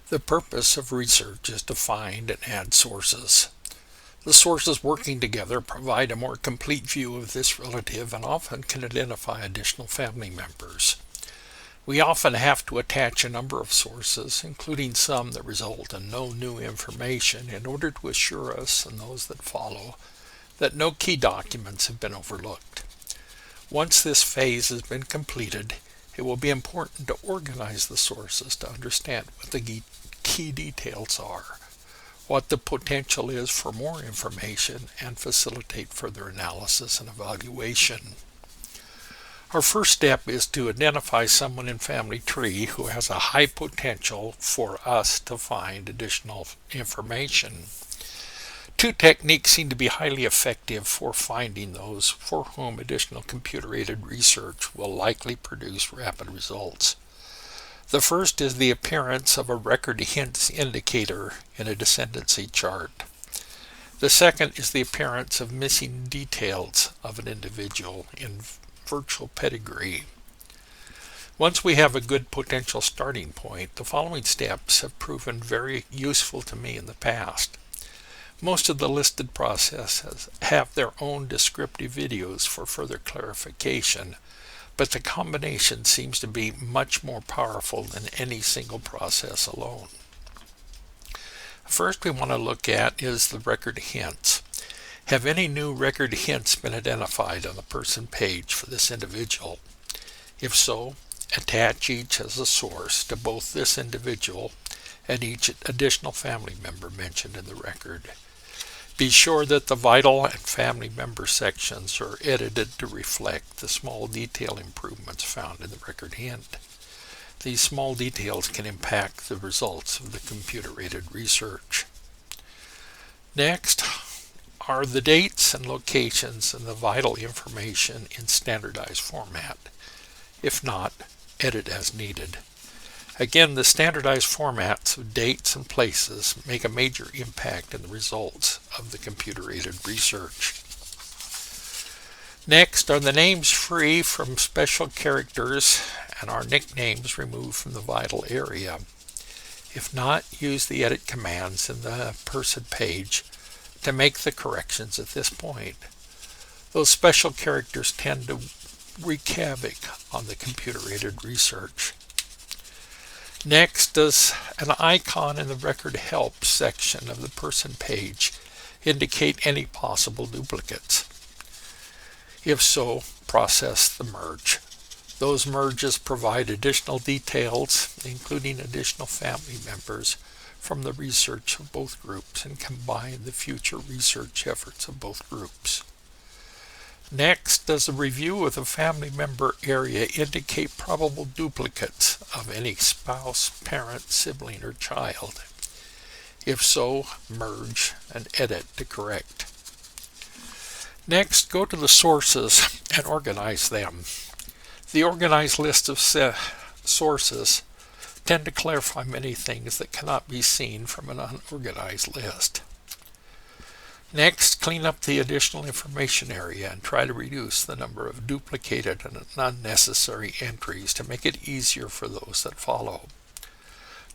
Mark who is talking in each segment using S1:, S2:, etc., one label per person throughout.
S1: The purpose of research is to find and add sources. The sources working together provide a more complete view of this relative and often can identify additional family members. We often have to attach a number of sources, including some that result in no new information, in order to assure us and those that follow that no key documents have been overlooked. Once this phase has been completed, it will be important to organize the sources to understand what the key details are, what the potential is for more information, and facilitate further analysis and evaluation. Our first step is to identify someone in family tree who has a high potential for us to find additional information. Two techniques seem to be highly effective for finding those for whom additional computer-aided research will likely produce rapid results. The first is the appearance of a record hints indicator in a descendancy chart. The second is the appearance of missing details of an individual in virtual pedigree. Once we have a good potential starting point, the following steps have proven very useful to me in the past. Most of the listed processes have their own descriptive videos for further clarification, but the combination seems to be much more powerful than any single process alone. First we want to look at is the record hints. Have any new record hints been identified on the person page for this individual? If so, attach each as a source to both this individual and each additional family member mentioned in the record. Be sure that the vital and family member sections are edited to reflect the small detail improvements found in the record hint. These small details can impact the results of the computer-aided research. Next are the dates and locations and the vital information in standardized format. If not, edit as needed. Again, the standardized formats of dates and places make a major impact in the results of the computer-aided research. Next are the names free from special characters and our nicknames removed from the vital area. If not, use the edit commands in the person page to make the corrections at this point. Those special characters tend to wreak havoc on the computer-aided research. Next, does an icon in the record help section of the person page indicate any possible duplicates? If so, process the merge. Those merges provide additional details, including additional family members, from the research of both groups and combine the future research efforts of both groups. Next, does the review of the family member area indicate probable duplicates of any spouse, parent, sibling, or child? If so, merge and edit to correct. Next, go to the sources and organize them. The organized list of sources tend to clarify many things that cannot be seen from an unorganized list. Next, clean up the additional information area and try to reduce the number of duplicated and unnecessary entries to make it easier for those that follow.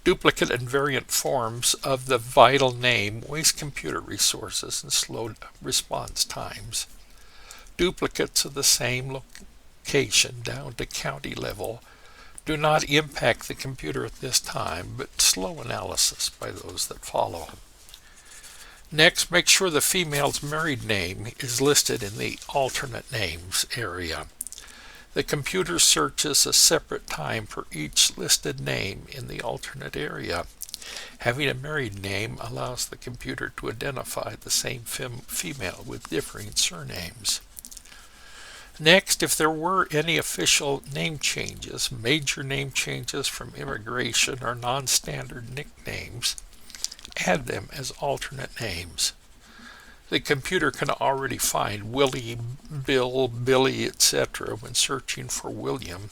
S1: Duplicate and variant forms of the vital name waste computer resources and slow response times. Duplicates of the same location down to county level do not impact the computer at this time, but slow analysis by those that follow. Next, make sure the female's married name is listed in the alternate names area. The computer searches a separate time for each listed name in the alternate area. Having a married name allows the computer to identify the same female with differing surnames. Next, if there were any official name changes, major name changes from immigration or non-standard nicknames, add them as alternate names. The computer can already find Willie, Bill, Billy, etc. when searching for William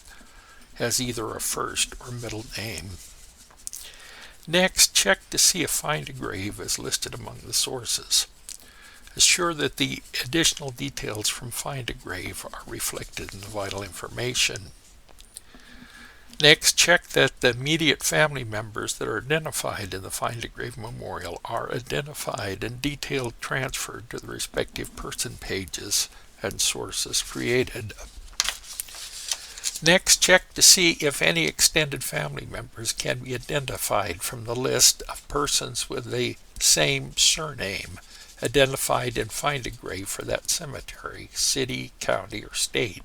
S1: as either a first or middle name. Next, check to see if Findagrave is listed among the sources. Assure that the additional details from Findagrave are reflected in the vital information. Next, check that the immediate family members that are identified in the Findagrave memorial are identified and detailed transferred to the respective person pages and sources created. Next, check to see if any extended family members can be identified from the list of persons with the same surname identified in Findagrave for that cemetery, city, county, or state.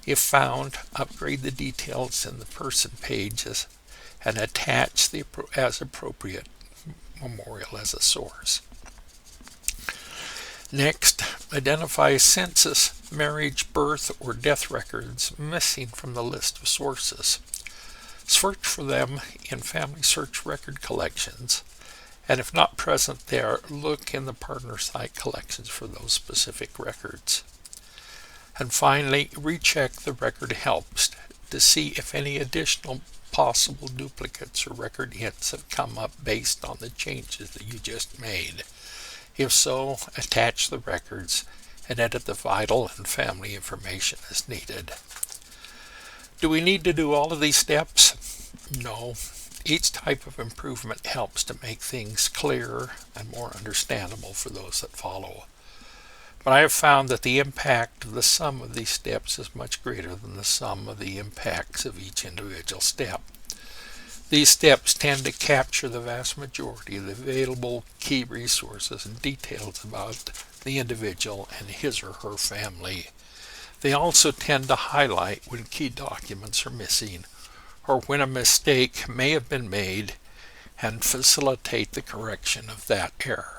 S1: If found, upgrade the details in the person pages and attach the as appropriate memorial as a source. Next, identify census, marriage, birth, or death records missing from the list of sources. Search for them in Family Search Record Collections, and if not present there, look in the partner site collections for those specific records. And finally, recheck the record helps to see if any additional possible duplicates or record hits have come up based on the changes that you just made. If so, attach the records and edit the vital and family information as needed. Do we need to do all of these steps? No. Each type of improvement helps to make things clearer and more understandable for those that follow. But I have found that the impact of the sum of these steps is much greater than the sum of the impacts of each individual step. These steps tend to capture the vast majority of the available key resources and details about the individual and his or her family. They also tend to highlight when key documents are missing or when a mistake may have been made and facilitate the correction of that error.